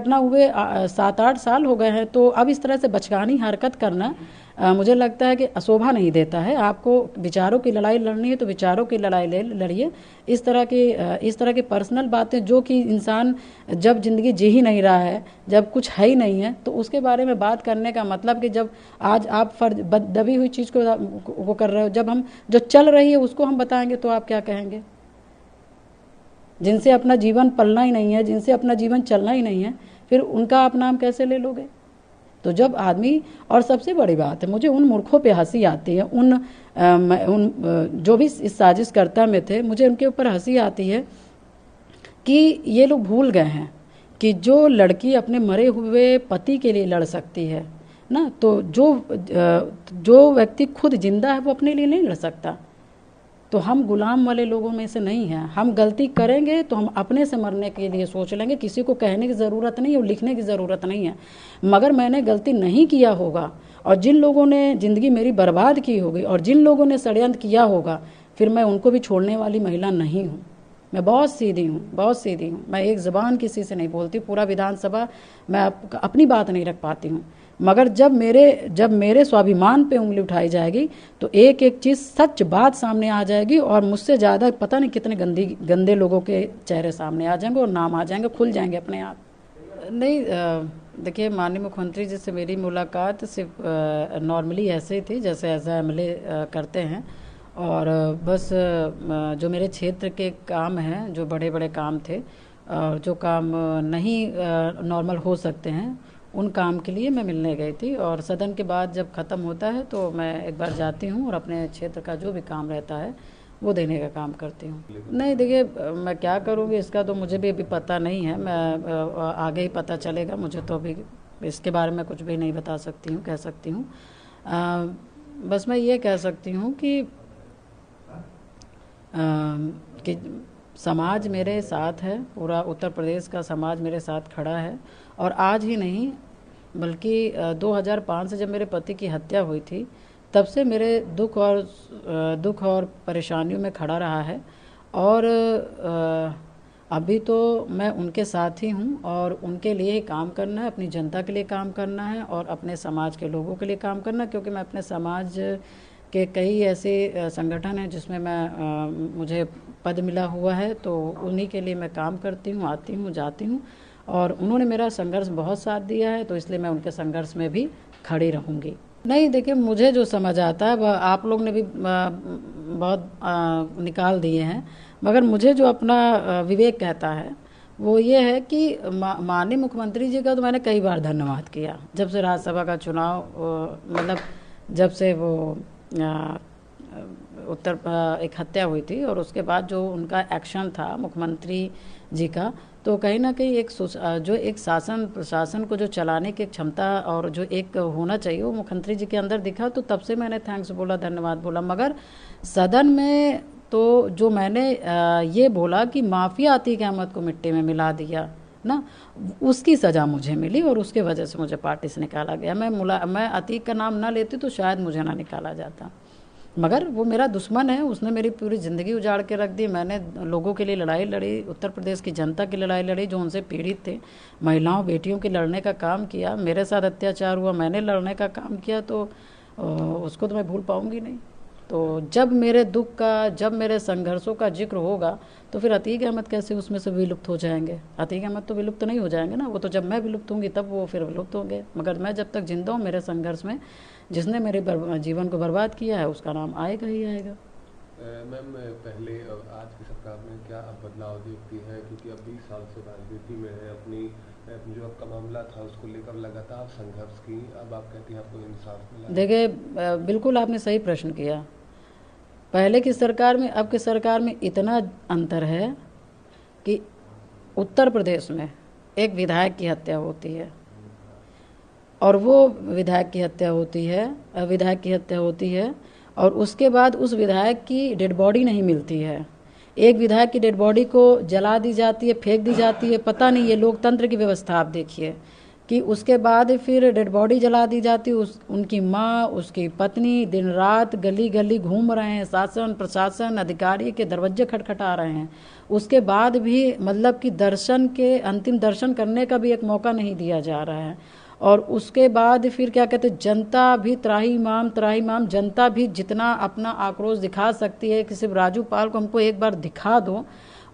घटना हुए 7-8 साल हो गए हैं, तो अब इस तरह से बचकानी हरकत करना मुझे लगता है कि अशोभा नहीं देता है। आपको विचारों की लड़ाई लड़नी है तो विचारों की लड़ाई लड़िए। इस तरह की पर्सनल बातें जो कि इंसान जब ज़िंदगी जी ही नहीं रहा है, जब कुछ है ही नहीं है, तो उसके बारे में बात करने का मतलब कि जब आज आप दबी हुई चीज़ को वो कर रहे हो, जब हम जो चल रही है उसको हम बताएंगे तो आप क्या कहेंगे? जिनसे अपना जीवन पलना ही नहीं है, जिनसे अपना जीवन चलना ही नहीं है, फिर उनका आप नाम कैसे ले लोगे? तो जब आदमी, और सबसे बड़ी बात है, मुझे उन मूर्खों पे हंसी आती है, जो भी इस साजिश कर्ता में थे, मुझे उनके ऊपर हंसी आती है कि ये लोग भूल गए हैं कि जो लड़की अपने मरे हुए पति के लिए लड़ सकती है ना, तो जो व्यक्ति खुद जिंदा है वो अपने लिए नहीं लड़ सकता। तो हम गुलाम वाले लोगों में से नहीं हैं। हम गलती करेंगे तो हम अपने से मरने के लिए सोच लेंगे, किसी को कहने की ज़रूरत नहीं है और लिखने की ज़रूरत नहीं है। मगर मैंने गलती नहीं किया होगा और जिन लोगों ने ज़िंदगी मेरी बर्बाद की होगी और जिन लोगों ने षड्यंत्र किया होगा, फिर मैं उनको भी छोड़ने वाली महिला नहीं हूँ। मैं बहुत सीधी हूँ, बहुत सीधी हूँ। मैं एक ज़बान किसी से नहीं बोलती, पूरा विधानसभा मैं अपनी बात नहीं रख पाती हूँ। मगर जब मेरे स्वाभिमान पे उंगली उठाई जाएगी तो एक एक चीज़, सच बात सामने आ जाएगी और मुझसे ज़्यादा पता नहीं कितने गंदे लोगों के चेहरे सामने आ जाएंगे और नाम आ जाएंगे, खुल जाएंगे अपने आप। नहीं, देखिए, माननीय मुख्यमंत्री जी से मेरी मुलाकात सिर्फ नॉर्मली ऐसे ही थी जैसे एमएलए करते हैं, और बस जो मेरे क्षेत्र के काम हैं, जो बड़े बड़े काम थे और जो काम नहीं नॉर्मल हो सकते हैं, उन काम के लिए मैं मिलने गई थी। और सदन के बाद जब ख़त्म होता है तो मैं एक बार जाती हूँ और अपने क्षेत्र का जो भी काम रहता है वो देने का काम करती हूँ। नहीं, देखिए, मैं क्या करूँगी इसका तो मुझे भी अभी पता नहीं है। मैं आगे ही पता चलेगा। मुझे तो अभी इसके बारे में कुछ भी नहीं बता सकती हूँ, कह सकती हूँ। बस मैं ये कह सकती हूँ कि समाज मेरे साथ है, पूरा उत्तर प्रदेश का समाज मेरे साथ खड़ा है। और आज ही नहीं बल्कि 2005 से जब मेरे पति की हत्या हुई थी तब से मेरे दुख और परेशानियों में खड़ा रहा है। और अभी तो मैं उनके साथ ही हूँ और उनके लिए ही काम करना है, अपनी जनता के लिए काम करना है और अपने समाज के लोगों के लिए काम करना है, क्योंकि मैं अपने समाज के कई ऐसे संगठन हैं जिसमें मुझे पद मिला हुआ है, तो उन्हीं के लिए मैं काम करती हूँ, आती हूँ, जाती हूँ। और उन्होंने मेरा संघर्ष बहुत साथ दिया है, तो इसलिए मैं उनके संघर्ष में भी खड़ी रहूँगी। नहीं, देखिए, मुझे जो समझ आता है वह आप लोग ने भी बहुत निकाल दिए हैं, मगर मुझे जो अपना विवेक कहता है वो ये है कि माननीय मुख्यमंत्री जी का तो मैंने कई बार धन्यवाद किया। जब से राज्यसभा का चुनाव, मतलब जब से वो एक हत्या हुई थी और उसके बाद जो उनका एक्शन था मुख्यमंत्री जी का, तो कहीं ना कहीं एक शासन प्रशासन को जो चलाने की क्षमता और जो एक होना चाहिए वो मुख्यमंत्री जी के अंदर दिखा, तो तब से मैंने थैंक्स बोला, धन्यवाद बोला। मगर सदन में तो जो मैंने ये बोला कि माफिया अतीक अहमद को मिट्टी में मिला दिया ना, उसकी सज़ा मुझे मिली और उसके वजह से मुझे पार्टी से निकाला गया। मैं अतीक का नाम ना लेती तो शायद मुझे ना निकाला जाता, मगर वो मेरा दुश्मन है, उसने मेरी पूरी ज़िंदगी उजाड़ के रख दी। मैंने लोगों के लिए लड़ाई लड़ी, उत्तर प्रदेश की जनता की लड़ाई लड़ी जो उनसे पीड़ित थे, महिलाओं बेटियों के लड़ने का काम किया। मेरे साथ अत्याचार हुआ, मैंने लड़ने का काम किया, तो उसको तो मैं भूल पाऊँगी नहीं। तो जब मेरे दुख का, जब मेरे संघर्षों का जिक्र होगा तो फिर अतीक अहमद कैसे उसमें से विलुप्त हो जाएंगे? अतीक अहमद तो विलुप्त नहीं हो जाएंगे ना, वो तो जब मैं विलुप्त होंगी तब वो फिर विलुप्त होंगे। मगर मैं जब तक जिंदा हूँ, मेरे संघर्ष में जिसने मेरे जीवन को बर्बाद किया है उसका नाम आएगा ही आएगा। मैम, पहले आज की सरकार में क्या आप बदलाव देखती हैं? क्योंकि अब 20 साल से राजनीति में है, अपनी जो आपका मामला था उसको लेकर लगातार संघर्ष की, अब आप कहती हैं आपको इंसाफ मिला। देखिए, बिल्कुल आपने सही प्रश्न किया। पहले की सरकार में अब की सरकार में इतना अंतर है कि उत्तर प्रदेश में एक विधायक की हत्या होती है और वो विधायक की हत्या होती है और उसके बाद उस विधायक की डेड बॉडी नहीं मिलती है। एक विधायक की डेड बॉडी को जला दी जाती है, फेंक दी जाती है। पता नहीं, ये लोकतंत्र की व्यवस्था आप देखिए कि उसके बाद फिर डेड बॉडी जला दी जाती। उनकी माँ, उसकी पत्नी दिन रात गली गली घूम रहे हैं, शासन प्रशासन अधिकारी के दरवाजे खटखटा रहे हैं। उसके बाद भी मतलब कि दर्शन के अंतिम दर्शन करने का भी एक मौका नहीं दिया जा रहा है। और उसके बाद फिर क्या कहते हैं, जनता भी त्राही माम जनता भी जितना अपना आक्रोश दिखा सकती है कि सिर्फ राजू पाल को हमको एक बार दिखा दो।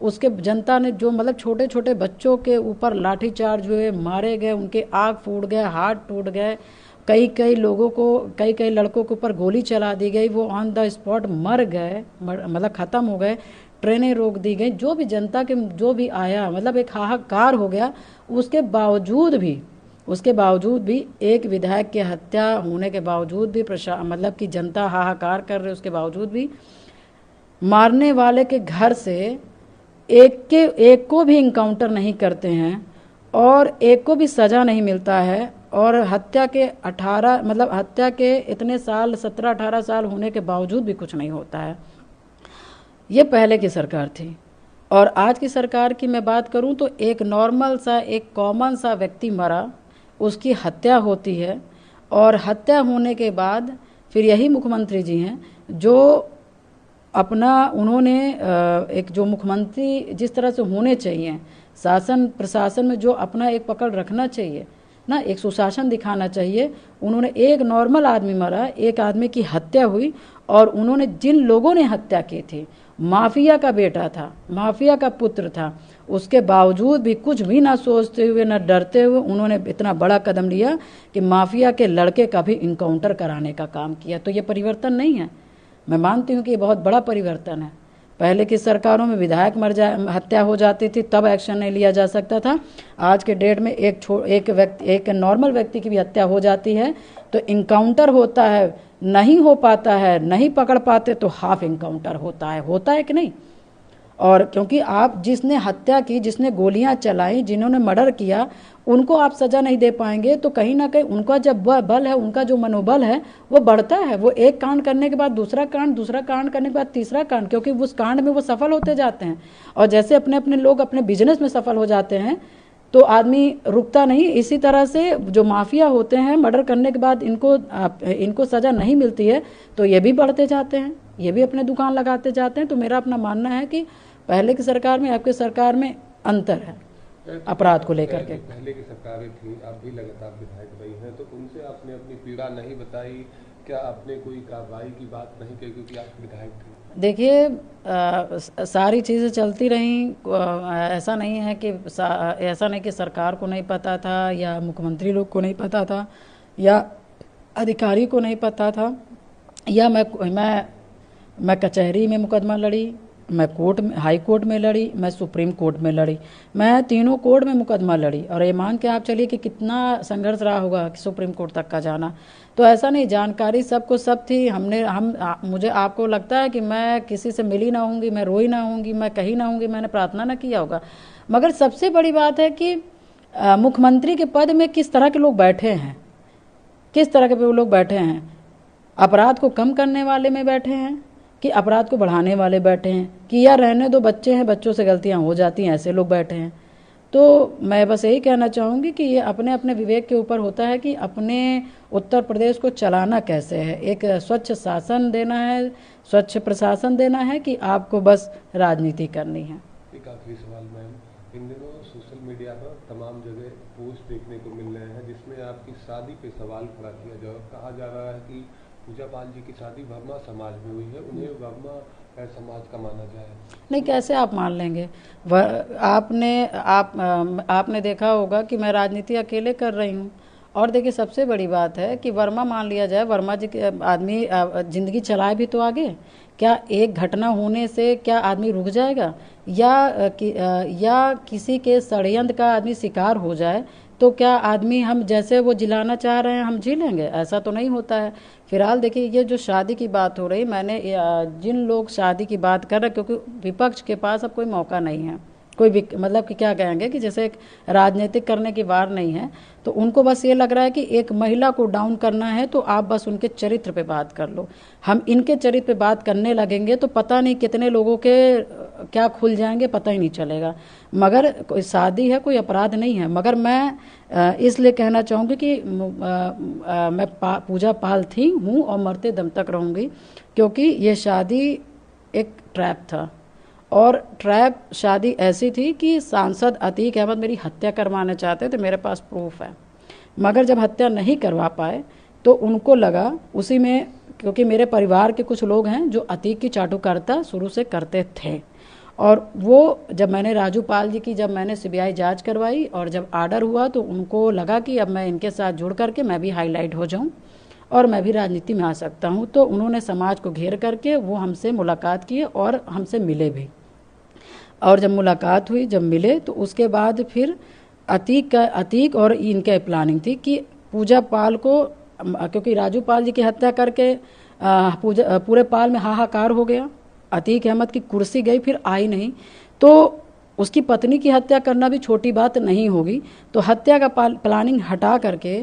उसके जनता ने जो मतलब छोटे छोटे बच्चों के ऊपर लाठीचार्ज हुए, मारे गए, उनके आँख फूट गए, हाथ टूट गए, कई कई लोगों को, कई कई लड़कों के ऊपर गोली चला दी गई, वो ऑन द स्पॉट मर गए, मतलब ख़त्म हो गए, ट्रेनें रोक दी गई। जो भी जनता के जो भी आया मतलब एक हाहाकार हो गया। उसके बावजूद भी एक विधायक की हत्या होने के बावजूद भी मतलब कि जनता हाहाकार कर रही, उसके बावजूद भी मारने वाले के घर से एक को भी इनकाउंटर नहीं करते हैं और एक को भी सज़ा नहीं मिलता है। और हत्या के इतने साल 17-18 साल होने के बावजूद भी कुछ नहीं होता है। ये पहले की सरकार थी। और आज की सरकार की मैं बात करूं तो एक नॉर्मल सा, एक कॉमन सा व्यक्ति मरा, उसकी हत्या होती है और हत्या होने के बाद फिर यही मुख्यमंत्री जी हैं जो उन्होंने एक जो मुख्यमंत्री जिस तरह से होने चाहिए, शासन प्रशासन में जो अपना एक पकड़ रखना चाहिए ना, एक सुशासन दिखाना चाहिए, उन्होंने एक नॉर्मल आदमी मरा, एक आदमी की हत्या हुई और उन्होंने जिन लोगों ने हत्या की थी, माफिया का बेटा था, माफिया का पुत्र था, उसके बावजूद भी कुछ भी ना सोचते हुए ना डरते हुए उन्होंने इतना बड़ा कदम लिया कि माफिया के लड़के का भी इनकाउंटर कराने का काम किया। तो ये परिवर्तन नहीं है। मैं मानती हूँ कि ये बहुत बड़ा परिवर्तन है। पहले की सरकारों में विधायक हत्या हो जाती थी तब एक्शन नहीं लिया जा सकता था। आज के डेट में एक नॉर्मल व्यक्ति की भी हत्या हो जाती है तो इनकाउंटर होता है, नहीं हो पाता है, नहीं पकड़ पाते तो हाफ इनकाउंटर होता है कि नहीं। और क्योंकि आप जिसने हत्या की, जिसने गोलियां चलाई, जिन्होंने मर्डर किया, उनको आप सजा नहीं दे पाएंगे तो कहीं ना कहीं उनका जब बल है, उनका जो मनोबल है वो बढ़ता है। वो एक कांड करने के बाद दूसरा कांड करने के बाद तीसरा कांड, क्योंकि उस कांड में वो सफल होते जाते हैं। और जैसे अपने अपने लोग अपने बिजनेस में सफल हो जाते हैं तो आदमी रुकता नहीं। इसी तरह से जो माफिया होते हैं, मर्डर करने के बाद इनको सजा नहीं मिलती है तो ये भी बढ़ते जाते हैं, ये भी अपने दुकान लगाते जाते हैं। तो मेरा अपना मानना है कि पहले की सरकार में आपकी सरकार में अंतर है अपराध को लेकर के। पहले की सरकारें थी, आप भी लगातार विधायक रही हैं, तो उनसे आपने अपनी पीड़ा नहीं बताई? क्या आपने कोई कार्रवाई की बात नहीं की क्योंकि आप विधायक थे? देखिए सारी चीज़ें चलती रहीं। ऐसा नहीं कि सरकार को नहीं पता था या मुख्यमंत्री लोग को नहीं पता था या अधिकारी को नहीं पता था, या मैं कचहरी में मुकदमा लड़ी, मैं हाई कोर्ट में लड़ी, मैं सुप्रीम कोर्ट में लड़ी, मैं तीनों कोर्ट में मुकदमा लड़ी। और ये मान के आप चलिए कि कितना संघर्ष रहा होगा कि सुप्रीम कोर्ट तक का जाना। तो ऐसा नहीं, जानकारी सबको सब थी। मुझे आपको लगता है कि मैं किसी से मिली ना होंगी, मैं रोई ना होंगी, मैं कहीं ना होंगी, मैंने प्रार्थना ना किया होगा। मगर सबसे बड़ी बात है कि मुख्यमंत्री के पद में किस तरह के लोग बैठे हैं, किस तरह के लोग बैठे हैं। अपराध को कम करने वाले में बैठे हैं कि अपराध को बढ़ाने वाले बैठे हैं, कि यार रहने दो, बच्चे हैं, बच्चों से गलतियां हो जाती हैं, ऐसे लोग बैठे हैं। तो मैं बस यही कहना चाहूँगी कि ये अपने अपने विवेक के ऊपर होता है कि अपने उत्तर प्रदेश को चलाना कैसे है। एक स्वच्छ शासन देना है, स्वच्छ प्रशासन देना है कि आपको बस राजनीति करनी है। एक आखिरी सवाल मैम, इन दिनों सोशल मीडिया पर तमाम जगह पोस्ट देखने को मिल रहे हैं जिसमें आपकी शादी पे सवाल खड़ा किया कहा जा रहा है कि पूजा पाल जी की शादी वर्मा समाज में हुई है, उन्हें वर्मा समाज का माना जाए। नहीं, कैसे आप मान लेंगे? आपने देखा होगा कि मैं राजनीति अकेले कर रही हूँ। और देखिए सबसे बड़ी बात है कि वर्मा मान लिया जाए, वर्मा जी के आदमी जिंदगी चलाए भी तो आगे। क्या एक घटना होने से क्या आदमी रुक जाएगा? या किसी के षड्यंत्र का आदमी शिकार हो जाए तो क्या आदमी हम जैसे वो जिलाना चाह रहे हैं हम जी लेंगे? ऐसा तो नहीं होता है। फिलहाल देखिए ये जो शादी की बात हो रही, मैंने जिन लोग शादी की बात कर रहे, क्योंकि विपक्ष के पास अब कोई मौका नहीं है, कोई मतलब कि क्या कहेंगे कि जैसे एक राजनीतिक करने की वार नहीं है, तो उनको बस ये लग रहा है कि एक महिला को डाउन करना है तो आप बस उनके चरित्र पे बात कर लो। हम इनके चरित्र पे बात करने लगेंगे तो पता नहीं कितने लोगों के क्या खुल जाएंगे पता ही नहीं चलेगा। मगर कोई शादी है, कोई अपराध नहीं है। मगर मैं इसलिए कहना चाहूँगी कि मैं पूजा पाल थी, हूँ और मरते दम तक रहूँगी, क्योंकि ये शादी एक ट्रैप था। और ट्रैप शादी ऐसी थी कि सांसद अतीक अहमद मेरी हत्या करवाना चाहते थे, मेरे पास प्रूफ है। मगर जब हत्या नहीं करवा पाए तो उनको लगा उसी में, क्योंकि मेरे परिवार के कुछ लोग हैं जो अतीक की चाटुकारिता शुरू से करते थे। और वो जब मैंने राजू पाल जी की, जब मैंने सीबीआई जांच करवाई और जब आर्डर हुआ, तो उनको लगा कि अब मैं इनके साथ जुड़ करके मैं भी हाईलाइट हो जाऊं और मैं भी राजनीति में आ सकता हूं। तो उन्होंने समाज को घेर करके वो हमसे मुलाकात किए और हमसे मिले भी। और जब मुलाकात हुई, जब मिले, तो उसके बाद फिर अतीक और इनके प्लानिंग थी कि पूजा पाल को, क्योंकि राजू पाल जी की हत्या करके पूरे पाल में हाहाकार हो गया। अतीक अहमद की कुर्सी गई, फिर आई नहीं, तो उसकी पत्नी की हत्या करना भी छोटी बात नहीं होगी। तो हत्या का प्लानिंग हटा करके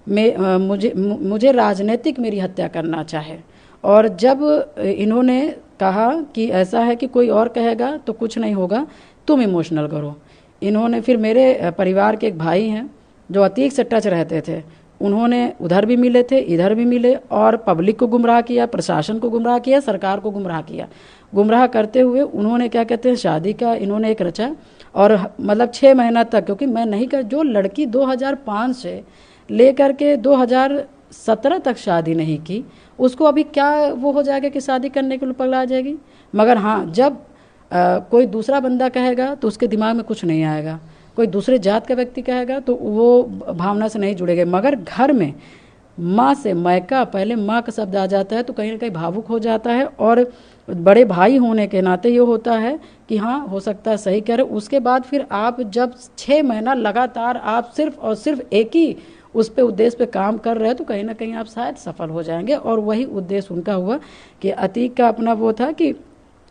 मुझे राजनीतिक मेरी हत्या करना चाहे। और जब इन्होंने कहा कि ऐसा है कि कोई और कहेगा तो कुछ नहीं होगा, तुम इमोशनल करो, इन्होंने फिर मेरे परिवार के एक भाई हैं जो अतीक से टच रहते थे, उन्होंने उधर भी मिले थे, इधर भी मिले और पब्लिक को गुमराह किया, प्रशासन को गुमराह किया, सरकार को गुमराह किया। गुमराह करते हुए उन्होंने क्या कहते हैं, शादी का इन्होंने एक रचा। और मतलब 6 महीना तक, क्योंकि मैं नहीं कर, जो लड़की 2005 से लेकर के 2017 तक शादी नहीं की, उसको अभी क्या वो हो जाएगा कि शादी करने के लिए पगला जाएगी। मगर हाँ, जब कोई दूसरा बंदा कहेगा तो उसके दिमाग में कुछ नहीं आएगा, कोई दूसरे जात का व्यक्ति कहेगा तो वो भावना से नहीं जुड़ेगा। मगर घर में माँ से मैका, पहले माँ का शब्द आ जाता है तो कहीं ना कहीं भावुक हो जाता है। और बड़े भाई होने के नाते ये होता है कि हाँ, हो सकता है सही कह रहे। उसके बाद फिर आप जब 6 महीना लगातार आप सिर्फ और सिर्फ एक ही उस पे उद्देश्य पे काम कर रहे हैं, तो कहीं ना कहीं आप शायद सफल हो जाएंगे। और वही उद्देश्य उनका हुआ कि अतीक का अपना वो था कि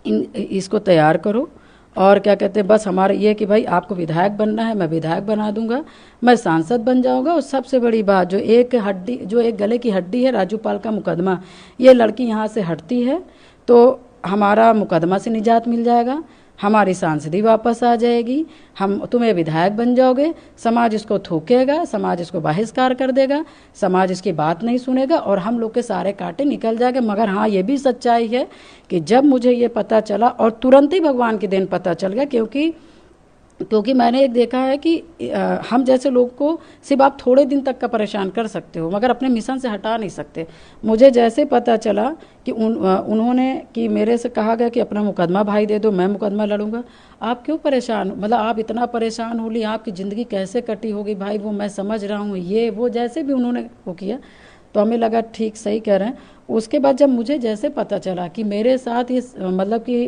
इसको तैयार करो, और क्या कहते हैं, बस हमारा ये कि भाई आपको विधायक बनना है, मैं विधायक बना दूंगा, मैं सांसद बन जाऊंगा। और सबसे बड़ी बात, जो एक गले की हड्डी है, राजू पाल का मुकदमा, ये लड़की यहाँ से हटती है तो हमारा मुकदमा से निजात मिल जाएगा, हमारी सांसदी वापस आ जाएगी, हम तुम्हें विधायक बन जाओगे, समाज इसको थूकेगा, समाज इसको बहिष्कार कर देगा, समाज इसकी बात नहीं सुनेगा और हम लोग के सारे कांटे निकल जाएंगे। मगर हाँ, ये भी सच्चाई है कि जब मुझे ये पता चला, और तुरंत ही भगवान के दिन पता चल गया, क्योंकि मैंने एक देखा है कि हम जैसे लोग को सिर्फ आप थोड़े दिन तक का परेशान कर सकते हो, मगर अपने मिशन से हटा नहीं सकते। मुझे जैसे पता चला कि उन्होंने कि मेरे से कहा गया कि अपना मुकदमा भाई दे दो, मैं मुकदमा लड़ूंगा। आप क्यों परेशान, मतलब आप इतना परेशान हो ली, आपकी ज़िंदगी कैसे कटी होगी भाई, वो मैं समझ रहा हूँ, ये वो जैसे भी उन्होंने वो किया, तो हमें लगा ठीक सही कह रहे हैं। उसके बाद जब मुझे जैसे पता चला कि मेरे साथ ये मतलब कि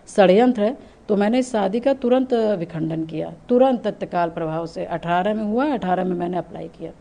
षड्यंत्र है, तो मैंने इस शादी का तुरंत विखंडन किया, तुरंत तत्काल प्रभाव से। 18 में हुआ, 18 में मैंने अप्लाई किया।